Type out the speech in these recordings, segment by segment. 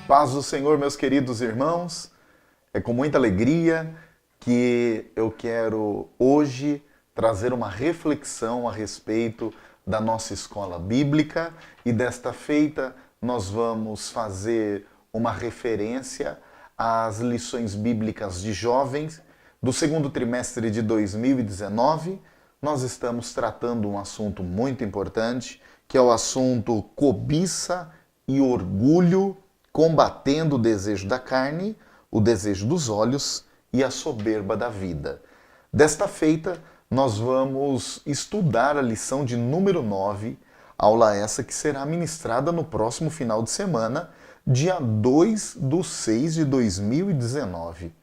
Paz do Senhor, meus queridos irmãos. É com muita alegria que eu quero hoje trazer uma reflexão a respeito da nossa escola bíblica e desta feita nós vamos fazer uma referência às lições bíblicas de jovens do segundo trimestre de 2019. Nós estamos tratando um assunto muito importante, que é o assunto cobiça e orgulho, combatendo o desejo da carne, o desejo dos olhos e a soberba da vida. Desta feita, nós vamos estudar a lição de número 9, aula essa que será ministrada no próximo final de semana, dia 2/6 de 2019.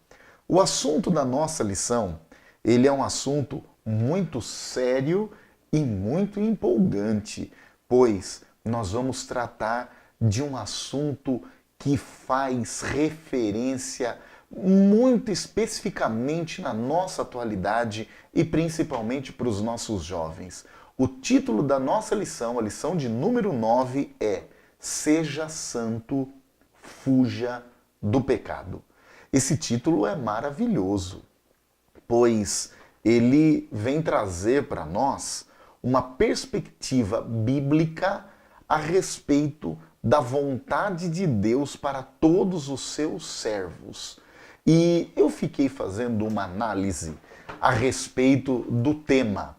O assunto da nossa lição, ele é um assunto muito sério e muito empolgante, pois nós vamos tratar de um assunto que faz referência muito especificamente na nossa atualidade e principalmente para os nossos jovens. O título da nossa lição, a lição de número 9, é Seja Santo, Fuja do Pecado. Esse título é maravilhoso, pois ele vem trazer para nós uma perspectiva bíblica a respeito da vontade de Deus para todos os seus servos. E eu fiquei fazendo uma análise a respeito do tema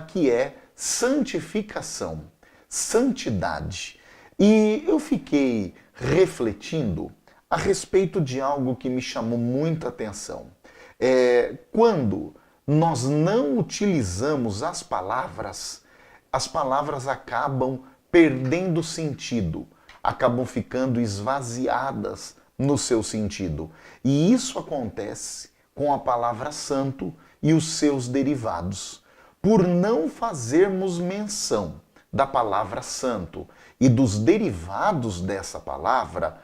que é santificação, santidade. E eu fiquei refletindo a respeito de algo que me chamou muita atenção. Quando nós não utilizamos as palavras acabam perdendo sentido, acabam ficando esvaziadas no seu sentido. E isso acontece com a palavra santo e os seus derivados. Por não fazermos menção da palavra santo e dos derivados dessa palavra,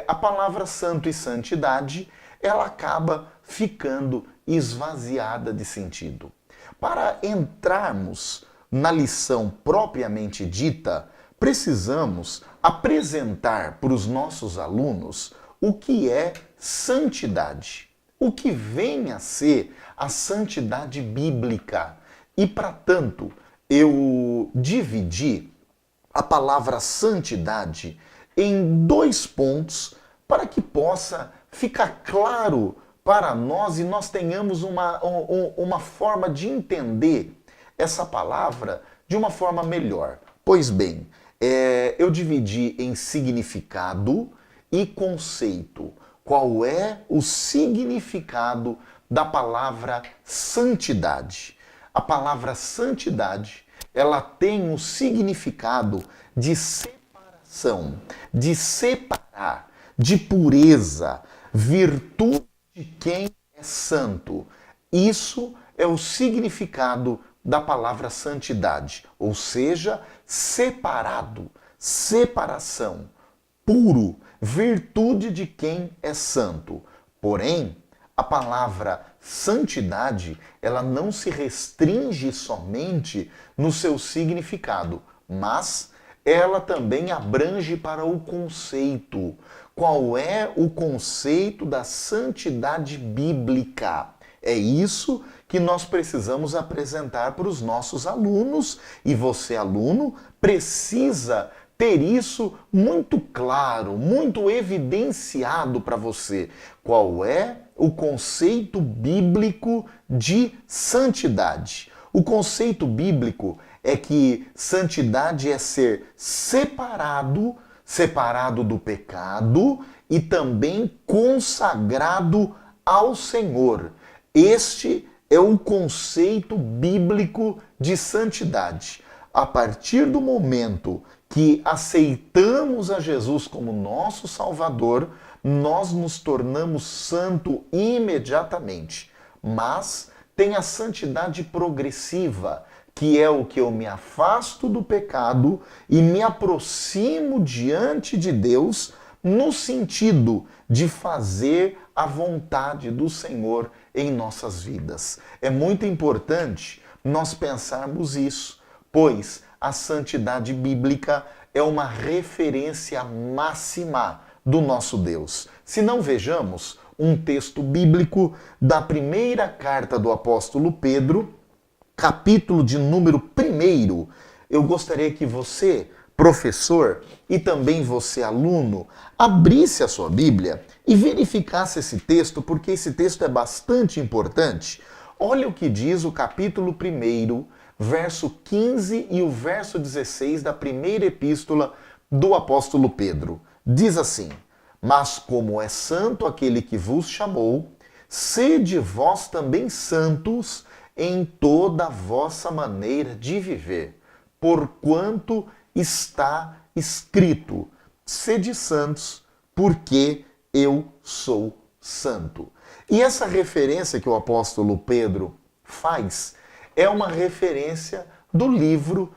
a palavra santo e santidade, ela acaba ficando esvaziada de sentido. Para entrarmos na lição propriamente dita, precisamos apresentar para os nossos alunos o que é santidade, o que vem a ser a santidade bíblica. E, para tanto, eu dividi a palavra santidade em 2 pontos para que possa ficar claro para nós e nós tenhamos uma forma de entender essa palavra de uma forma melhor. Pois bem, eu dividi em significado e conceito. Qual é o significado da palavra santidade? A palavra santidade, ela tem o significado de separação, de separar, de pureza, virtude de quem é santo. Isso é o significado da palavra santidade, ou seja, separado, separação, puro, virtude de quem é santo. Porém, a palavra santidade, ela não se restringe somente no seu significado, mas ela também abrange para o conceito. Qual é o conceito da santidade bíblica? É isso que nós precisamos apresentar para os nossos alunos, e você, aluno, precisa ter isso muito claro, muito evidenciado para você. Qual é o conceito bíblico de santidade? O conceito bíblico é que santidade é ser separado do pecado e também consagrado ao Senhor. Este é o conceito bíblico de santidade. A partir do momento que aceitamos a Jesus como nosso Salvador, nós nos tornamos santo imediatamente. Mas tem a santidade progressiva, que é o que eu me afasto do pecado e me aproximo diante de Deus no sentido de fazer a vontade do Senhor em nossas vidas. É muito importante nós pensarmos isso, pois a santidade bíblica é uma referência máxima do nosso Deus. Se não, vejamos um texto bíblico da primeira carta do apóstolo Pedro, capítulo de número 1. Eu gostaria que você, professor, e também você, aluno, abrisse a sua Bíblia e verificasse esse texto, porque esse texto é bastante importante. Olha o que diz o capítulo 1, verso 15 e o verso 16 da primeira epístola do apóstolo Pedro. Diz assim: mas como é santo aquele que vos chamou, sede vós também santos em toda a vossa maneira de viver, porquanto está escrito: sede santos, porque eu sou santo. E essa referência que o apóstolo Pedro faz é uma referência do livro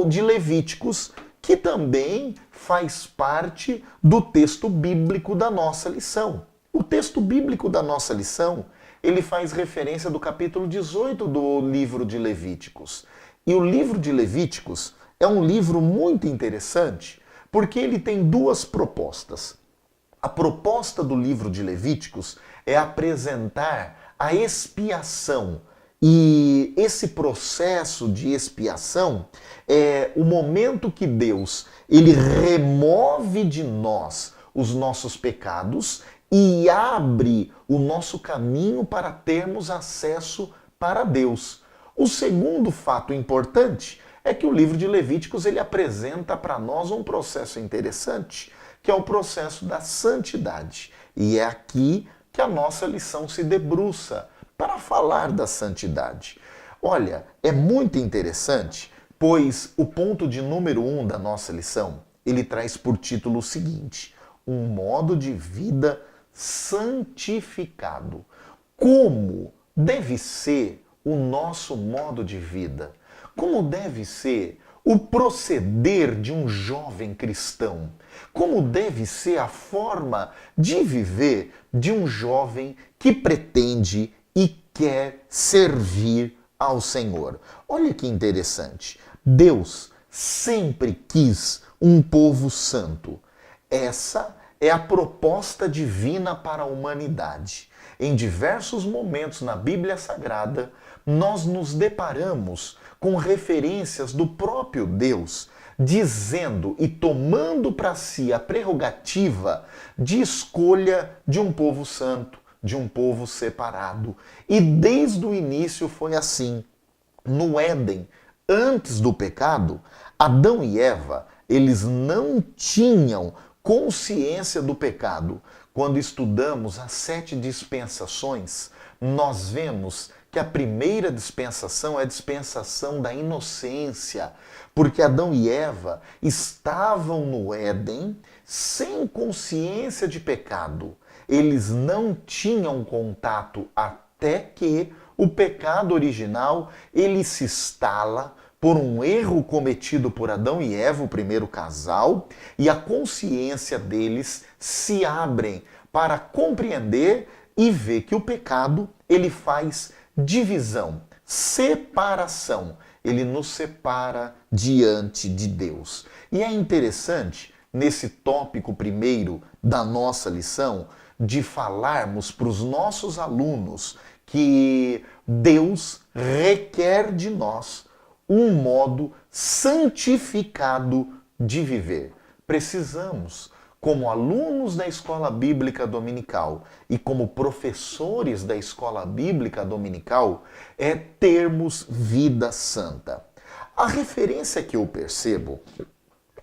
de Levíticos, que também faz parte do texto bíblico da nossa lição. O texto bíblico da nossa lição, ele faz referência do capítulo 18 do livro de Levíticos. E o livro de Levíticos é um livro muito interessante, porque ele tem duas propostas. A proposta do livro de Levíticos é apresentar a expiação. E esse processo de expiação é o momento que Deus ele remove de nós os nossos pecados e abre o nosso caminho para termos acesso para Deus. O segundo fato importante é que o livro de Levíticos ele apresenta para nós um processo interessante, que é o processo da santidade. E é aqui que a nossa lição se debruça para falar da santidade. Olha, é muito interessante, pois o ponto de número 1 da nossa lição, ele traz por título o seguinte: um modo de vida santificado. Como deve ser o nosso modo de vida? Como deve ser o proceder de um jovem cristão? Como deve ser a forma de viver de um jovem que pretende e quer servir ao Senhor? Olha que interessante. Deus sempre quis um povo santo. Essa é a proposta divina para a humanidade. Em diversos momentos na Bíblia Sagrada, nós nos deparamos com referências do próprio Deus, dizendo e tomando para si a prerrogativa de escolha de um povo santo, de um povo separado. E desde o início foi assim. No Éden, antes do pecado, Adão e Eva, eles não tinham consciência do pecado. Quando estudamos as 7 dispensações, nós vemos que a primeira dispensação é a dispensação da inocência, porque Adão e Eva estavam no Éden sem consciência de pecado. Eles não tinham contato até que o pecado original ele se instala por um erro cometido por Adão e Eva, o primeiro casal, e a consciência deles se abrem para compreender e ver que o pecado ele faz divisão, separação. Ele nos separa diante de Deus. E é interessante, nesse tópico primeiro da nossa lição, de falarmos para os nossos alunos que Deus requer de nós um modo santificado de viver. Precisamos, como alunos da escola bíblica dominical e como professores da escola bíblica dominical, termos vida santa. A referência que eu percebo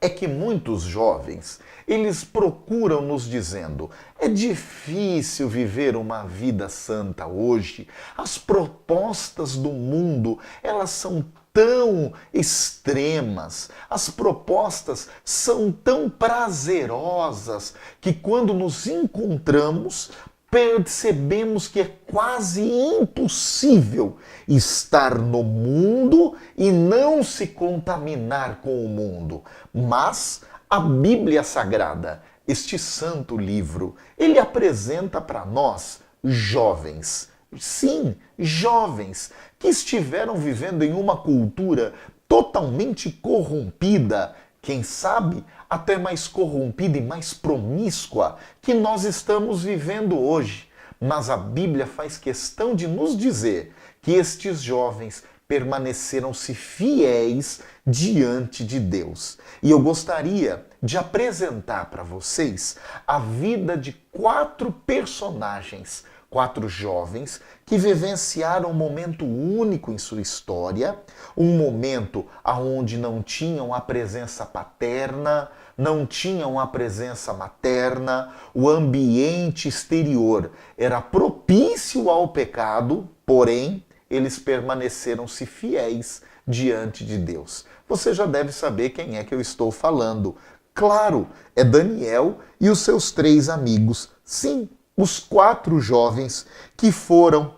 é que muitos jovens, eles procuram nos dizendo: é difícil viver uma vida santa hoje. As propostas do mundo, elas são tão extremas, as propostas são tão prazerosas que quando nos encontramos, percebemos que é quase impossível estar no mundo e não se contaminar com o mundo. Mas a Bíblia Sagrada, este santo livro, ele apresenta para nós jovens, sim, jovens, que estiveram vivendo em uma cultura totalmente corrompida quem sabe até mais corrompida e mais promíscua que nós estamos vivendo hoje. Mas a Bíblia faz questão de nos dizer que estes jovens permaneceram-se fiéis diante de Deus. E eu gostaria de apresentar para vocês a vida de 4 personagens, 4 jovens que vivenciaram um momento único em sua história, um momento onde não tinham a presença paterna, não tinham a presença materna, o ambiente exterior era propício ao pecado, porém, eles permaneceram-se fiéis diante de Deus. Você já deve saber quem é que eu estou falando. Claro, é Daniel e os seus 3 amigos. Sim, os 4 jovens que foram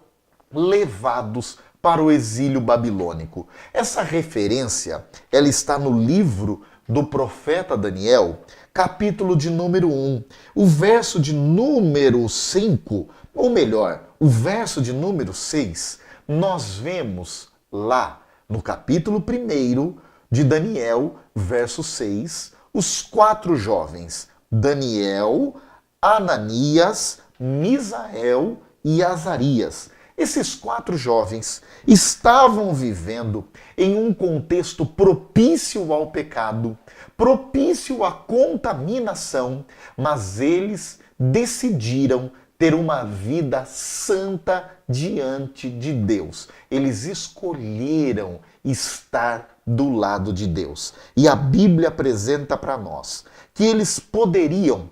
levados para o exílio babilônico. Essa referência, ela está no livro do profeta Daniel, capítulo de número 1. O verso de número 5, ou melhor, o verso de número 6, nós vemos lá no capítulo 1 de Daniel, verso 6, os 4 jovens, Daniel, Ananias, Misael e Azarias. Esses 4 jovens estavam vivendo em um contexto propício ao pecado, propício à contaminação, mas eles decidiram ter uma vida santa diante de Deus. Eles escolheram estar do lado de Deus. E a Bíblia apresenta para nós que eles poderiam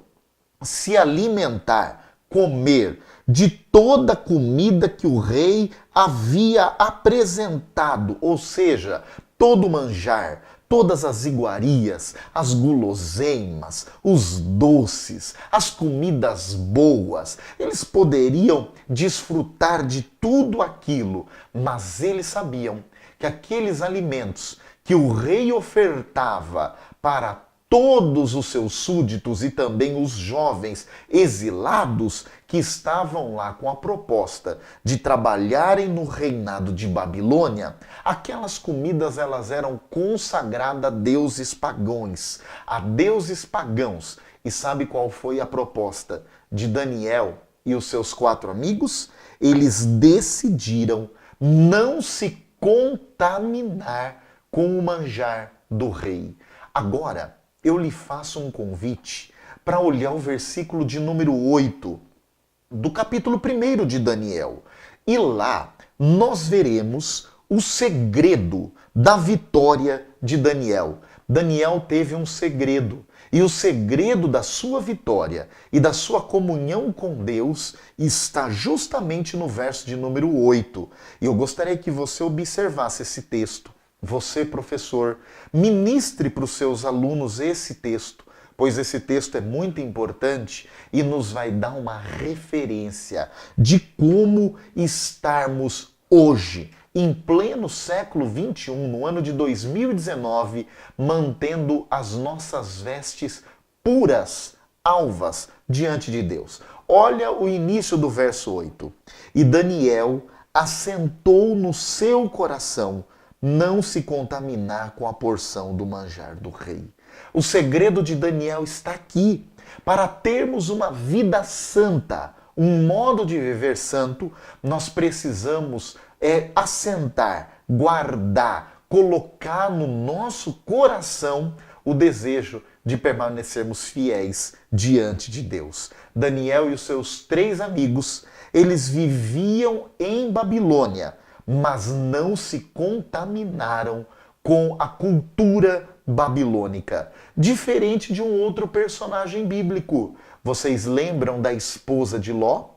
se alimentar, comer de toda a comida que o rei havia apresentado, ou seja, todo o manjar, todas as iguarias, as guloseimas, os doces, as comidas boas. Eles poderiam desfrutar de tudo aquilo, mas eles sabiam que aqueles alimentos que o rei ofertava para todos os seus súditos e também os jovens exilados que estavam lá com a proposta de trabalharem no reinado de Babilônia, aquelas comidas elas eram consagradas a deuses pagãos, E sabe qual foi a proposta de Daniel e os seus 4 amigos? Eles decidiram não se contaminar com o manjar do rei. Agora, eu lhe faço um convite para olhar o versículo de número 8 do capítulo 1 de Daniel. E lá nós veremos o segredo da vitória de Daniel. Daniel teve um segredo. E o segredo da sua vitória e da sua comunhão com Deus está justamente no verso de número 8. E eu gostaria que você observasse esse texto. Você, professor, ministre para os seus alunos esse texto, pois esse texto é muito importante e nos vai dar uma referência de como estarmos hoje, em pleno século XXI, no ano de 2019, mantendo as nossas vestes puras, alvas, diante de Deus. Olha o início do verso 8. E Daniel assentou no seu coração não se contaminar com a porção do manjar do rei. O segredo de Daniel está aqui. Para termos uma vida santa, um modo de viver santo, nós precisamos assentar, guardar, colocar no nosso coração o desejo de permanecermos fiéis diante de Deus. Daniel e os seus 3 amigos, eles viviam em Babilônia, mas não se contaminaram com a cultura babilônica. Diferente de um outro personagem bíblico. Vocês lembram da esposa de Ló?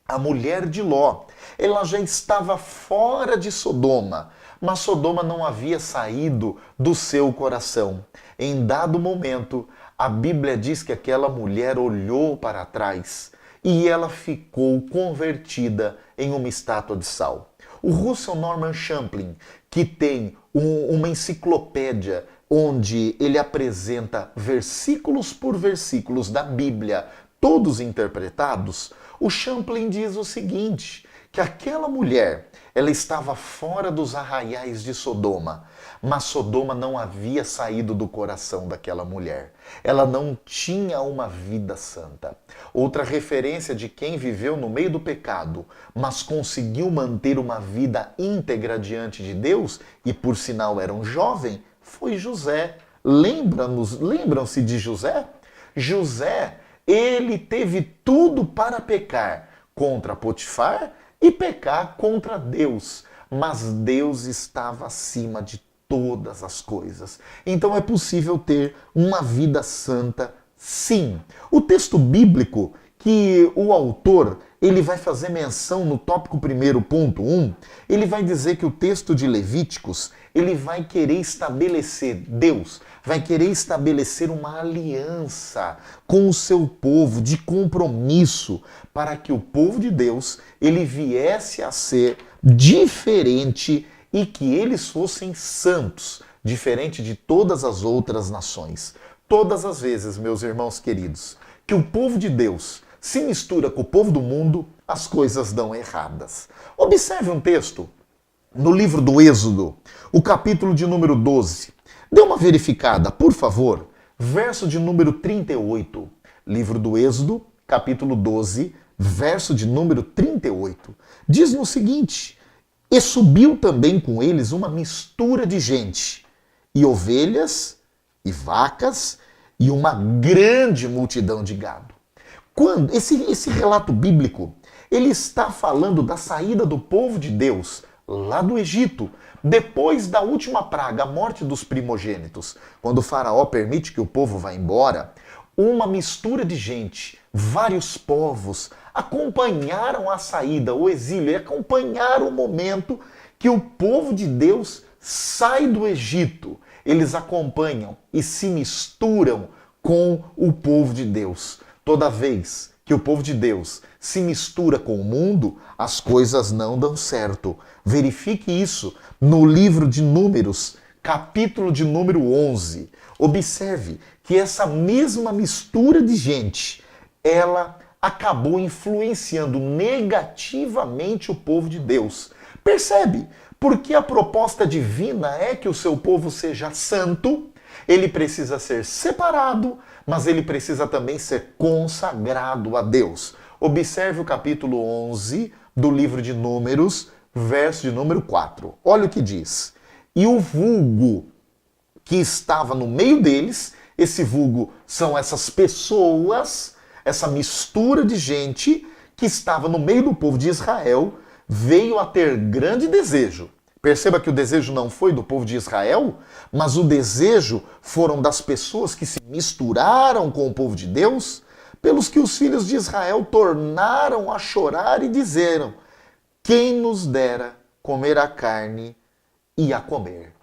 A mulher de Ló. Ela já estava fora de Sodoma, mas Sodoma não havia saído do seu coração. Em dado momento, a Bíblia diz que aquela mulher olhou para trás e ela ficou convertida em uma estátua de sal. O Russell Norman Champlin, que tem uma enciclopédia onde ele apresenta versículos por versículos da Bíblia, todos interpretados, o Champlin diz o seguinte, que aquela mulher, ela estava fora dos arraiais de Sodoma, mas Sodoma não havia saído do coração daquela mulher. Ela não tinha uma vida santa. Outra referência de quem viveu no meio do pecado, mas conseguiu manter uma vida íntegra diante de Deus, e por sinal era um jovem, foi José. Lembram-se de José? José, ele teve tudo para pecar contra Potifar e pecar contra Deus, mas Deus estava acima de todas as coisas. Então é possível ter uma vida santa, sim. O texto bíblico que o autor ele vai fazer menção no tópico 1.1, ele vai dizer que o texto de Levíticos, ele vai querer estabelecer, Deus vai querer estabelecer uma aliança com o seu povo de compromisso para que o povo de Deus, ele viesse a ser diferente e que eles fossem santos, diferente de todas as outras nações. Todas as vezes, meus irmãos queridos, que o povo de Deus se mistura com o povo do mundo, as coisas dão erradas. Observe um texto no livro do Êxodo, o capítulo de número 12. Dê uma verificada, por favor. Verso de número 38. Livro do Êxodo, capítulo 12, verso de número 38. Diz-nos o seguinte: e subiu também com eles uma mistura de gente, e ovelhas, e vacas, e uma grande multidão de gado. Quando esse relato bíblico, ele está falando da saída do povo de Deus lá do Egito, depois da última praga, a morte dos primogênitos. Quando o faraó permite que o povo vá embora, uma mistura de gente, vários povos, acompanharam a saída, o exílio, e acompanharam o momento que o povo de Deus sai do Egito. Eles acompanham e se misturam com o povo de Deus. Toda vez que o povo de Deus se mistura com o mundo, as coisas não dão certo. Verifique isso no livro de Números, capítulo de número 11. Observe que essa mesma mistura de gente, ela acabou influenciando negativamente o povo de Deus. Percebe? Porque a proposta divina é que o seu povo seja santo, ele precisa ser separado, mas ele precisa também ser consagrado a Deus. Observe o capítulo 11 do livro de Números, verso de número 4. Olha o que diz. E o vulgo que estava no meio deles, esse vulgo são essas pessoas, essa mistura de gente que estava no meio do povo de Israel, veio a ter grande desejo. Perceba que o desejo não foi do povo de Israel, mas o desejo foram das pessoas que se misturaram com o povo de Deus, pelos que os filhos de Israel tornaram a chorar e disseram: quem nos dera comer a carne e a comer.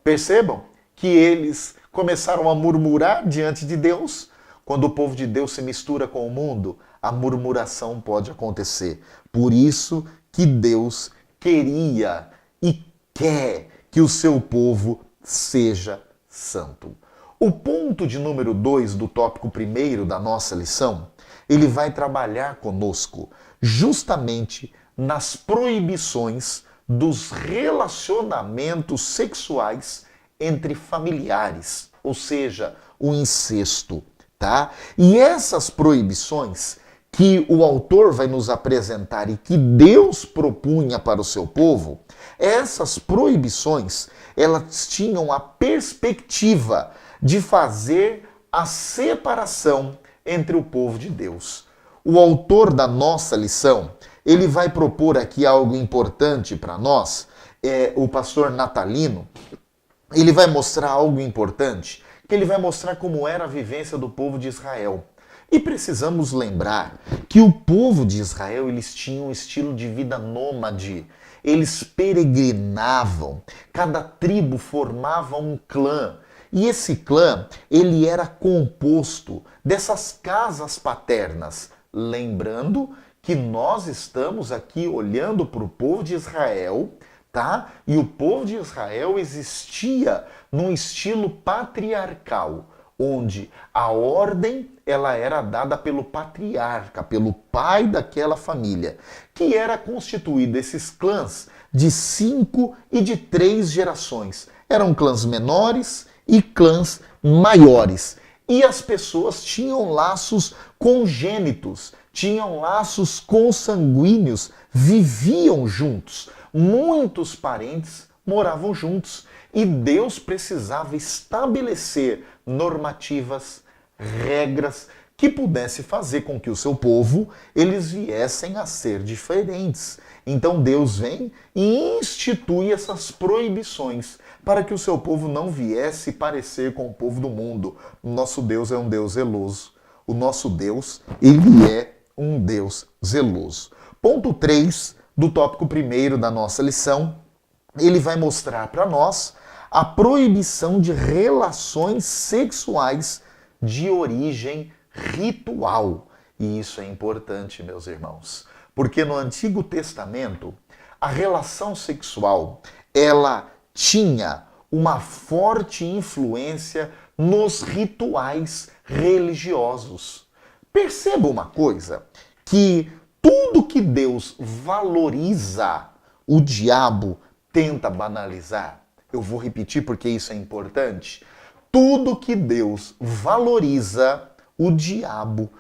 Percebam que eles começaram a murmurar diante de Deus. Quando o povo de Deus se mistura com o mundo, a murmuração pode acontecer. Por isso que Deus queria e quer que o seu povo seja santo. O ponto de número 2 do tópico 1 da nossa lição, ele vai trabalhar conosco justamente nas proibições dos relacionamentos sexuais entre familiares, ou seja, o incesto, tá? E essas proibições que o autor vai nos apresentar e que Deus propunha para o seu povo, essas proibições, elas tinham a perspectiva de fazer a separação entre o povo de Deus. O autor da nossa lição, ele vai propor aqui algo importante para nós, o pastor Natalino, ele vai mostrar algo importante, que ele vai mostrar como era a vivência do povo de Israel. E precisamos lembrar que o povo de Israel, eles tinham um estilo de vida nômade. Eles peregrinavam, cada tribo formava um clã. E esse clã, ele era composto dessas casas paternas. Lembrando que nós estamos aqui olhando para o povo de Israel, tá? E o povo de Israel existia num estilo patriarcal. onde a ordem ela era dada pelo patriarca, pelo pai daquela família, que era constituído esses clãs de 5 e de 3 gerações. Eram clãs menores e clãs maiores. E as pessoas tinham laços congênitos, tinham laços consanguíneos, viviam juntos. Muitos parentes moravam juntos e Deus precisava estabelecer normativas, regras que pudesse fazer com que o seu povo eles viessem a ser diferentes. Então Deus vem e institui essas proibições para que o seu povo não viesse parecer com o povo do mundo. O nosso Deus é um Deus zeloso. O nosso Deus, ele é um Deus zeloso. Ponto 3 do tópico 1º da nossa lição, ele vai mostrar para nós a proibição de relações sexuais de origem ritual. E isso é importante, meus irmãos, porque no Antigo Testamento, a relação sexual, ela tinha uma forte influência nos rituais religiosos. Perceba uma coisa, que tudo que Deus valoriza, o diabo tenta banalizar. Eu vou repetir porque isso é importante. Tudo que Deus valoriza, o diabo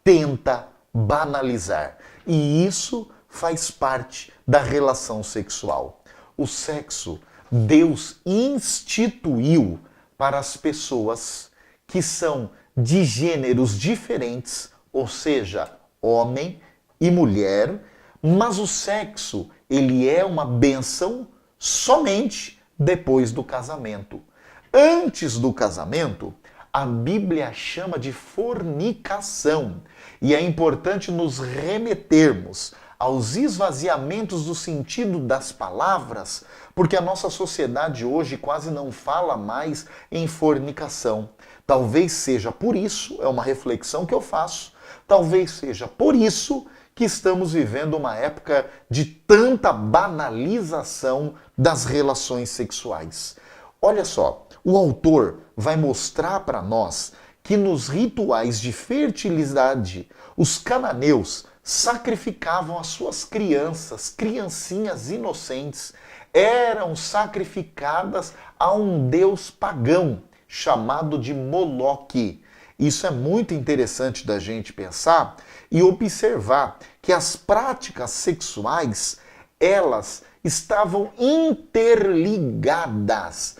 tenta banalizar. E isso faz parte da relação sexual. O sexo, Deus instituiu para as pessoas que são de gêneros diferentes, ou seja, homem e mulher, mas o sexo, ele é uma bênção somente depois do casamento. Antes do casamento, a Bíblia chama de fornicação. E é importante nos remetermos aos esvaziamentos do sentido das palavras, porque a nossa sociedade hoje quase não fala mais em fornicação. Talvez seja por isso, é uma reflexão que eu faço, talvez seja por isso que estamos vivendo uma época de tanta banalização das relações sexuais. Olha só, o autor vai mostrar para nós que nos rituais de fertilidade, os cananeus sacrificavam as suas crianças, criancinhas inocentes, eram sacrificadas a um deus pagão chamado de Moloque. Isso é muito interessante da gente pensar e observar que as práticas sexuais, elas estavam interligadas,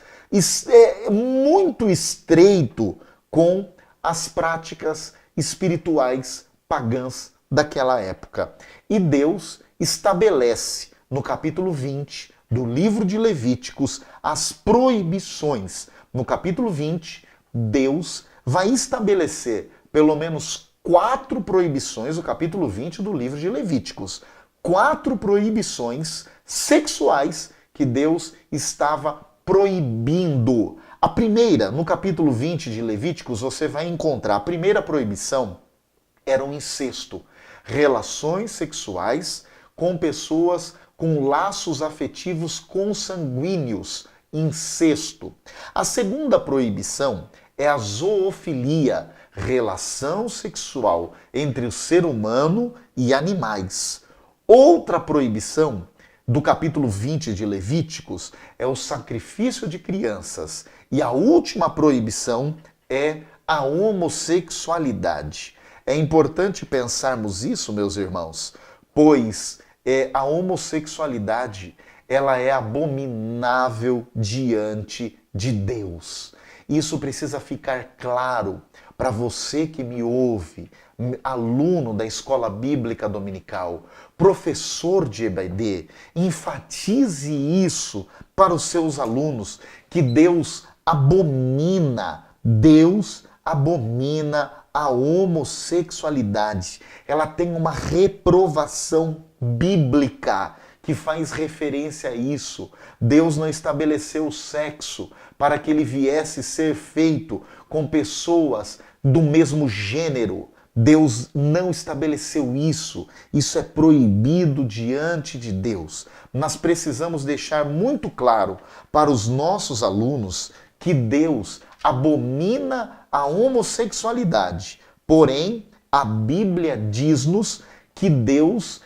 muito estreito com as práticas espirituais pagãs daquela época. E Deus estabelece no capítulo 20 do livro de Levíticos as proibições. No capítulo 20, Deus vai estabelecer pelo menos 4 proibições, o capítulo 20 do livro de Levíticos. 4 proibições sexuais que Deus estava proibindo. A primeira, no capítulo 20 de Levíticos, você vai encontrar a primeira proibição era o incesto. Relações sexuais com pessoas com laços afetivos consanguíneos. Incesto. A segunda proibição é a zoofilia, relação sexual entre o ser humano e animais. Outra proibição do capítulo 20 de Levíticos é o sacrifício de crianças. E a última proibição é a homossexualidade. É importante pensarmos isso, meus irmãos, pois a homossexualidade ela é abominável diante de Deus. Isso precisa ficar claro para você que me ouve, aluno da Escola Bíblica Dominical, professor de EBD, enfatize isso para os seus alunos, que Deus abomina a homossexualidade. Ela tem uma reprovação bíblica que faz referência a isso. Deus não estabeleceu o sexo para que ele viesse ser feito com pessoas do mesmo gênero. Deus não estabeleceu isso. Isso é proibido diante de Deus. Nós precisamos deixar muito claro para os nossos alunos que Deus abomina a homossexualidade. Porém, a Bíblia diz-nos que Deus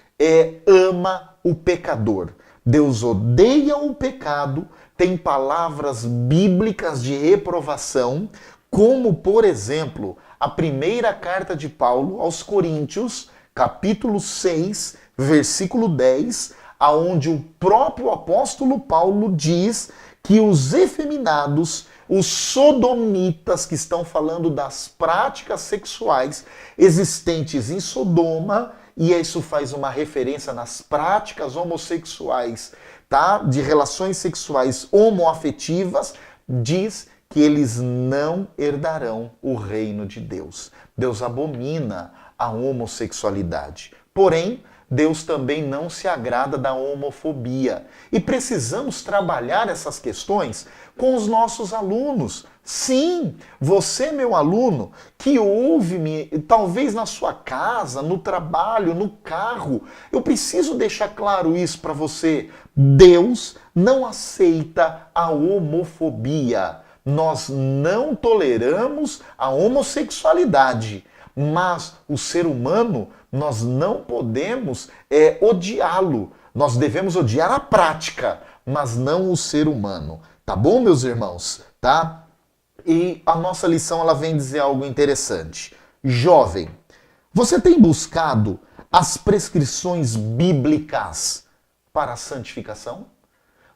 ama o pecador. Deus odeia o pecado, tem palavras bíblicas de reprovação, como, por exemplo, a primeira carta de Paulo aos Coríntios, capítulo 6, versículo 10, aonde o próprio apóstolo Paulo diz que os efeminados, os sodomitas, que estão falando das práticas sexuais existentes em Sodoma, e isso faz uma referência nas práticas homossexuais, tá? De relações sexuais homoafetivas, diz que eles não herdarão o reino de Deus. Deus abomina a homossexualidade. Porém, Deus também não se agrada da homofobia. E precisamos trabalhar essas questões com os nossos alunos. Sim, você, meu aluno, que ouve-me, talvez na sua casa, no trabalho, no carro, eu preciso deixar claro isso para você. Deus não aceita a homofobia. Nós não toleramos a homossexualidade. Mas o ser humano, nós não podemos odiá-lo. Nós devemos odiar a prática, mas não o ser humano. Tá bom, meus irmãos? Tá? E a nossa lição ela vem dizer algo interessante. Jovem, você tem buscado as prescrições bíblicas para a santificação?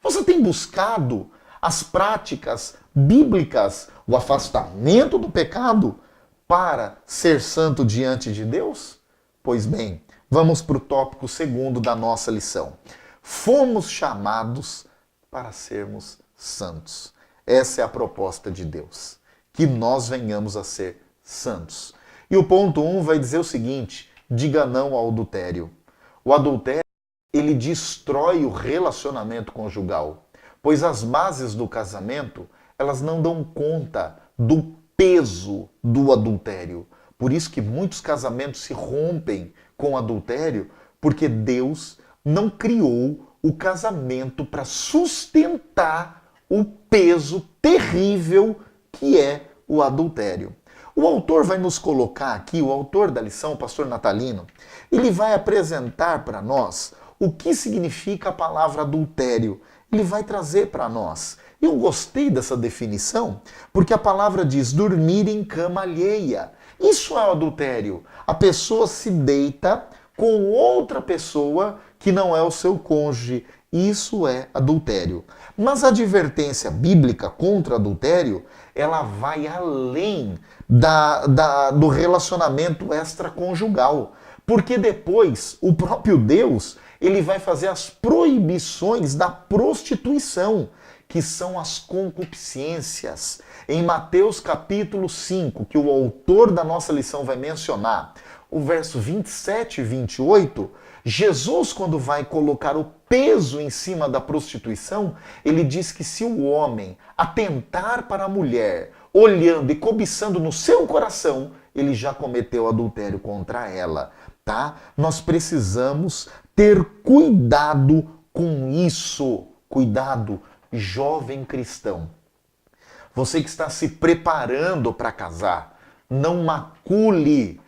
Você tem buscado as práticas bíblicas, o afastamento do pecado, para ser santo diante de Deus? Pois bem, vamos para o tópico segundo da nossa lição. Fomos chamados para sermos santos. Essa é a proposta de Deus, que nós venhamos a ser santos. E o ponto 1 vai dizer o seguinte: diga não ao adultério. O adultério, ele destrói o relacionamento conjugal, pois as bases do casamento, elas não dão conta do peso do adultério. Por isso que muitos casamentos se rompem com adultério, porque Deus não criou o casamento para sustentar o peso terrível que é o adultério. O autor vai nos colocar aqui, o autor da lição, o pastor Natalino, ele vai apresentar para nós o que significa a palavra adultério. Ele vai trazer para nós. Eu gostei dessa definição, porque a palavra diz dormir em cama alheia. Isso é o adultério. A pessoa se deita com outra pessoa que não é o seu cônjuge. Isso é adultério. Mas a advertência bíblica contra adultério, ela vai além do relacionamento extraconjugal. Porque depois o próprio Deus, ele vai fazer as proibições da prostituição, que são as concupiscências. Em Mateus capítulo 5, que o autor da nossa lição vai mencionar, o verso 27 e 28, Jesus, quando vai colocar o peso em cima da prostituição, ele diz que se o homem atentar para a mulher, olhando e cobiçando no seu coração, ele já cometeu adultério contra ela, tá? Nós precisamos ter cuidado com isso. Cuidado, jovem cristão. Você que está se preparando para casar, não macule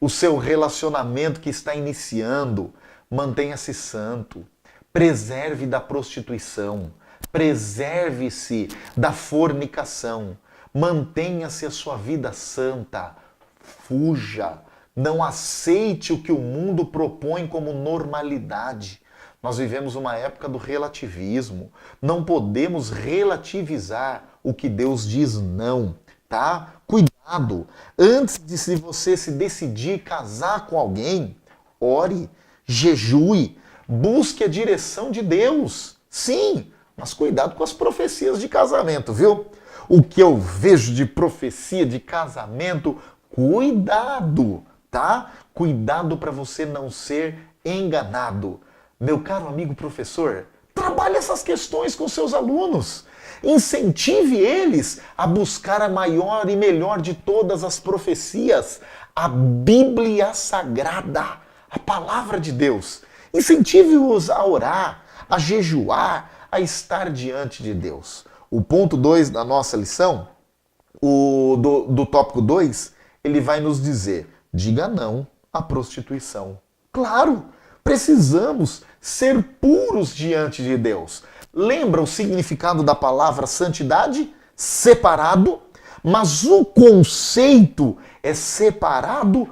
o seu relacionamento que está iniciando. Mantenha-se santo. Preserve da prostituição. Preserve-se da fornicação. Mantenha-se a sua vida santa. Fuja. Não aceite o que o mundo propõe como normalidade. Nós vivemos uma época do relativismo. Não podemos relativizar o que Deus diz não, tá? Cuidado. Antes de você se decidir casar com alguém, ore, jejue, busque a direção de Deus. Sim, mas cuidado com as profecias de casamento, viu? O que eu vejo de profecia de casamento, cuidado, tá? Cuidado para você não ser enganado. Meu caro amigo professor, trabalhe essas questões com seus alunos. Incentive eles a buscar a maior e melhor de todas as profecias, a Bíblia Sagrada, a Palavra de Deus. Incentive-os a orar, a jejuar, a estar diante de Deus. O ponto 2 da nossa lição do tópico 2, ele vai nos dizer: diga não à prostituição. Claro, precisamos ser puros diante de Deus. Lembra o significado da palavra santidade? Separado, mas o conceito é separado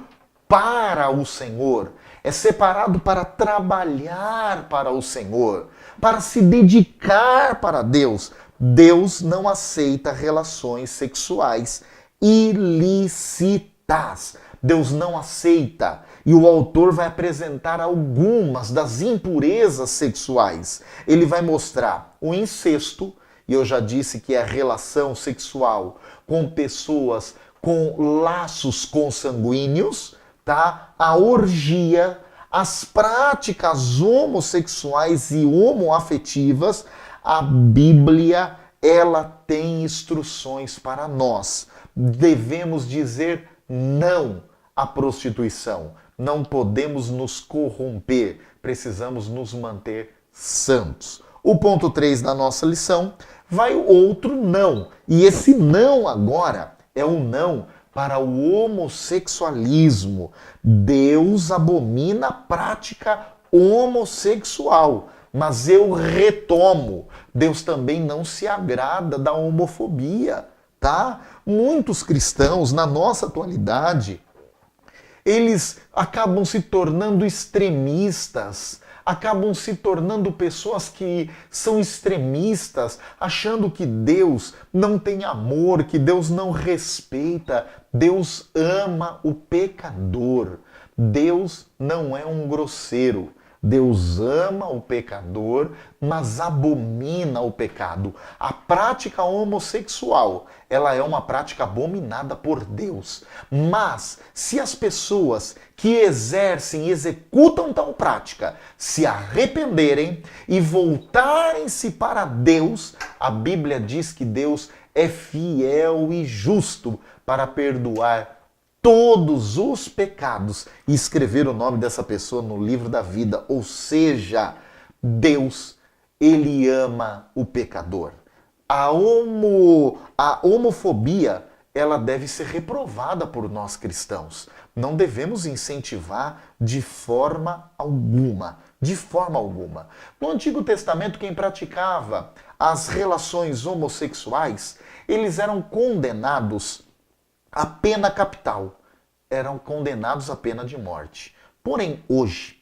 para o Senhor. É separado para trabalhar para o Senhor, para se dedicar para Deus. Deus não aceita relações sexuais ilícitas. Deus não aceita. E o autor vai apresentar algumas das impurezas sexuais. Ele vai mostrar o incesto, e eu já disse que é a relação sexual com pessoas com laços consanguíneos, tá? A orgia, as práticas homossexuais e homoafetivas. A Bíblia, ela tem instruções para nós. Devemos dizer não à prostituição. Não podemos nos corromper. Precisamos nos manter santos. O ponto 3 da nossa lição vai o outro não. E esse não agora é um não para o homossexualismo. Deus abomina a prática homossexual. Mas eu retomo, Deus também não se agrada da homofobia, tá? Muitos cristãos, na nossa atualidade, eles acabam se tornando extremistas, acabam se tornando pessoas que são extremistas, achando que Deus não tem amor, que Deus não respeita. Deus ama o pecador. Deus não é um grosseiro. Deus ama o pecador, mas abomina o pecado. A prática homossexual, ela é uma prática abominada por Deus. Mas, se as pessoas que exercem e executam tal prática se arrependerem e voltarem-se para Deus, a Bíblia diz que Deus é fiel e justo para perdoar todos os pecados e escrever o nome dessa pessoa no livro da vida. Ou seja, Deus, ele ama o pecador. A homofobia, ela deve ser reprovada por nós cristãos. Não devemos incentivar de forma alguma. De forma alguma. No Antigo Testamento, quem praticava as relações homossexuais, eles eram condenados a pena capital, eram condenados à pena de morte. Porém, hoje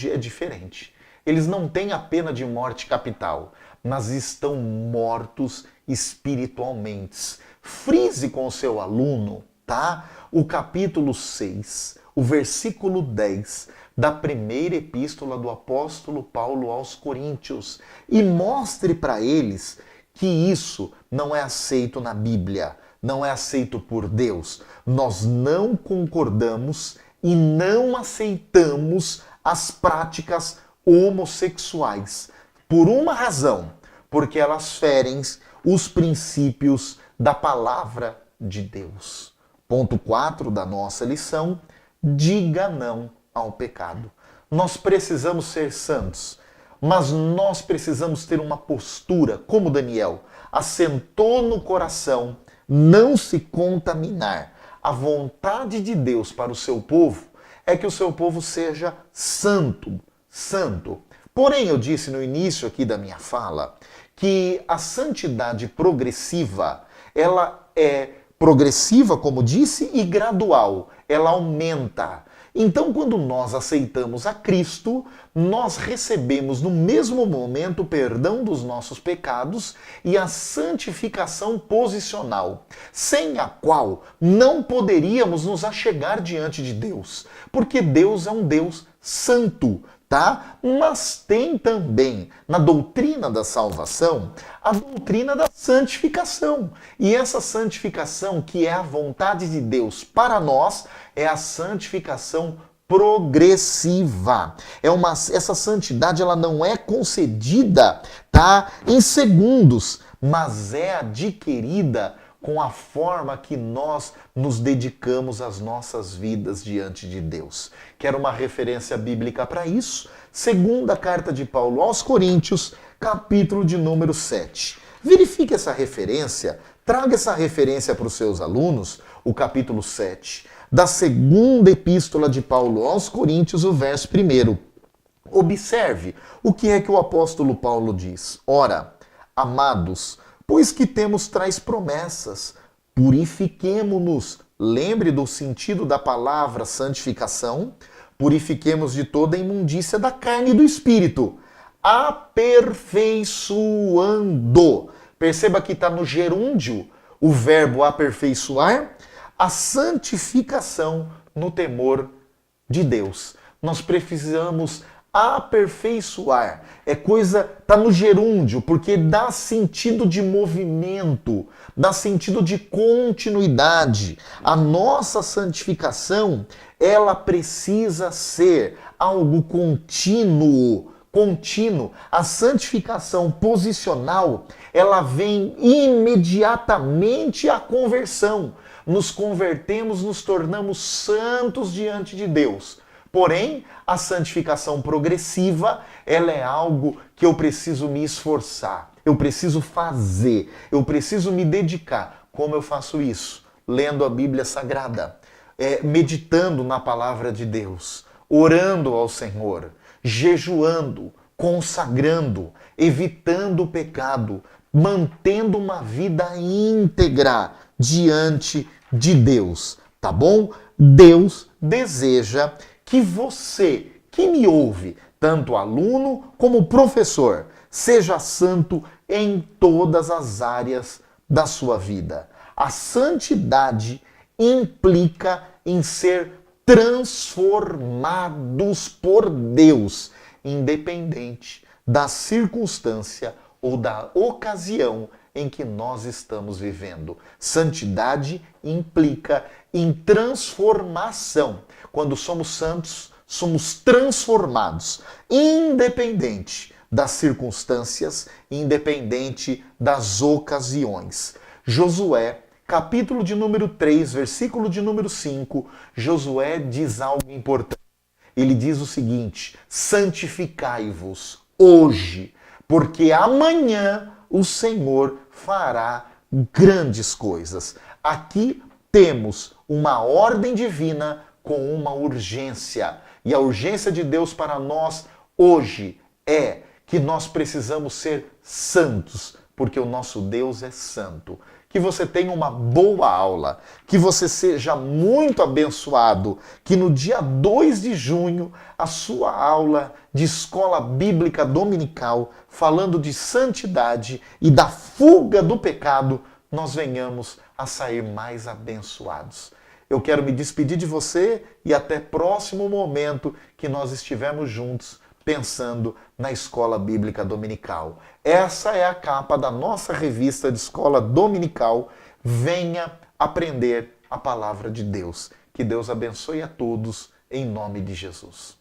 é diferente. Eles não têm a pena de morte capital, mas estão mortos espiritualmente. Frise com o seu aluno, tá? O capítulo 6, o versículo 10 da primeira epístola do apóstolo Paulo aos Coríntios e mostre para eles que isso não é aceito na Bíblia. Não é aceito por Deus. Nós não concordamos e não aceitamos as práticas homossexuais. Por uma razão, porque elas ferem os princípios da palavra de Deus. Ponto 4 da nossa lição: diga não ao pecado. Nós precisamos ser santos, mas nós precisamos ter uma postura, como Daniel, assentou no coração, não se contaminar. A vontade de Deus para o seu povo é que o seu povo seja santo, santo. Porém, eu disse no início aqui da minha fala que a santidade progressiva, ela é progressiva, como disse, e gradual. Ela aumenta. Então, quando nós aceitamos a Cristo, nós recebemos no mesmo momento o perdão dos nossos pecados e a santificação posicional, sem a qual não poderíamos nos achegar diante de Deus, porque Deus é um Deus santo, tá? Mas tem também na doutrina da salvação a doutrina da santificação. E essa santificação, que é a vontade de Deus para nós, é a santificação progressiva. Essa santidade, ela não é concedida, tá, em segundos, mas é adquirida com a forma que nós nos dedicamos às nossas vidas diante de Deus. Quero uma referência bíblica para isso? Segunda carta de Paulo aos Coríntios, capítulo de número 7. Verifique essa referência, Traga essa referência para os seus alunos, o capítulo 7, da segunda epístola de Paulo aos Coríntios, o verso 1. Observe o que é que o apóstolo Paulo diz. Ora, amados, pois que temos tais promessas, purifiquemo-nos. Lembre do sentido da palavra santificação. Purifiquemos de toda a imundícia da carne e do espírito, aperfeiçoando. Perceba que está no gerúndio o verbo aperfeiçoar, a santificação no temor de Deus. Nós precisamos aperfeiçoar. Tá no gerúndio, porque dá sentido de movimento, dá sentido de continuidade. A nossa santificação, ela precisa ser algo contínuo. A santificação posicional, ela vem imediatamente à conversão. Nos convertemos, nos tornamos santos diante de Deus. Porém, a santificação progressiva, ela é algo que eu preciso me esforçar, eu preciso fazer, eu preciso me dedicar. Como eu faço isso? Lendo a Bíblia Sagrada, meditando na palavra de Deus, orando ao Senhor, jejuando, consagrando, evitando o pecado, mantendo uma vida íntegra diante de Deus, tá bom? Deus deseja que você, que me ouve, tanto aluno como professor, seja santo em todas as áreas da sua vida. A santidade implica em ser transformados por Deus, independente da circunstância ou da ocasião em que nós estamos vivendo. Santidade implica em transformação. Quando somos santos, somos transformados, independente das circunstâncias, independente das ocasiões. Josué, capítulo de número 3, versículo de número 5, Josué diz algo importante. Ele diz o seguinte: santificai-vos hoje, porque amanhã o Senhor fará grandes coisas. Aqui temos uma ordem divina com uma urgência. E a urgência de Deus para nós hoje é que nós precisamos ser santos, porque o nosso Deus é santo. Que você tenha uma boa aula, que você seja muito abençoado, que no dia 2 de junho a sua aula de escola bíblica dominical, falando de santidade e da fuga do pecado, nós venhamos a sair mais abençoados. Eu quero me despedir de você e até próximo momento que nós estivermos juntos pensando na escola bíblica dominical. Essa é a capa da nossa revista de escola dominical. Venha aprender a palavra de Deus. Que Deus abençoe a todos em nome de Jesus.